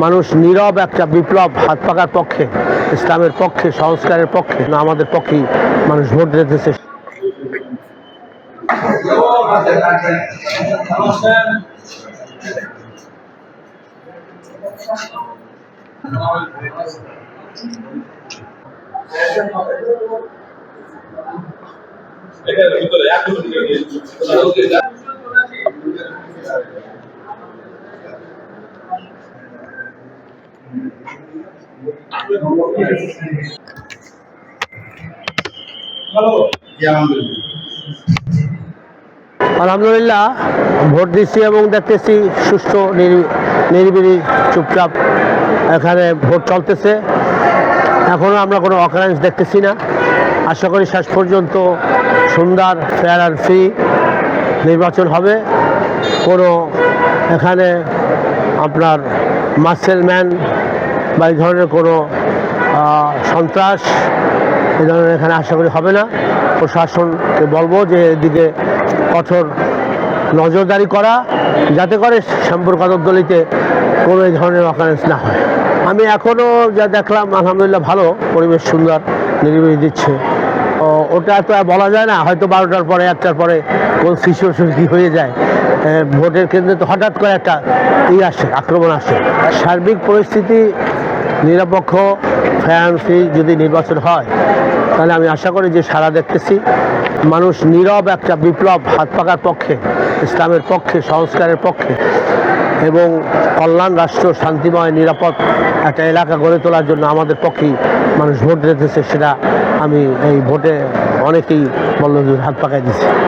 মানুষ নীরব একটা বিপ্লব হাত পাকার পক্ষে, ইসলামের পক্ষে, সংস্কারের পক্ষে, না আমাদের পক্ষেই মানুষ ভোট দিতেছে। আলহামদুলিল্লাহ, ভোট দিচ্ছি এবং দেখতেছি সুষ্ঠু নিরিবিলি চুপচাপ এখানে ভোট চলতেছে। এখনও আমরা কোনো অকারেন্স দেখতেছি না। আশা করি শেষ পর্যন্ত সুন্দর, ফেয়ার আর ফ্রি নির্বাচন হবে। কোনো এখানে আপনার মাসেলম্যান বা এই ধরনের কোনো সন্ত্রাস এই ধরনের এখানে আশা করি হবে না। প্রশাসনকে বলবো যে এদিকে কঠোর নজরদারি করা, যাতে করে শ্যামপুর কদমতলীতে কোনো এই ধরনের অকারেন্স না হয়। আমি এখনও যা দেখলাম আলহামদুলিল্লাহ ভালো, পরিবেশ সুন্দর, নিরিবিলি দিচ্ছে। ওটা তো আর বলা যায় না, হয়তো 12টার পরে 1টার পরে কোন সিচুয়েশন কী হয়ে যায়। ভোটের কেন্দ্রে তো হঠাৎ করে একটা আসে, আক্রমণ আসে। সার্বিক পরিস্থিতি নিরপেক্ষ, ফেয়ার ফ্রি যদি নির্বাচন হয় তাহলে আমি আশা করি যে সারা দেখতেছি মানুষ নীরব একটা বিপ্লব হাত পাকার পক্ষে, ইসলামের পক্ষে, সংস্কারের পক্ষে এবং কল্যাণ রাষ্ট্র, শান্তিময় নিরাপদ একটা এলাকা গড়ে তোলার জন্য আমাদের পক্ষেই মানুষ ভোট দিতেছে। সেটা আমি এই ভোটে অনেকেই বলল হাত পাকাই দিচ্ছে।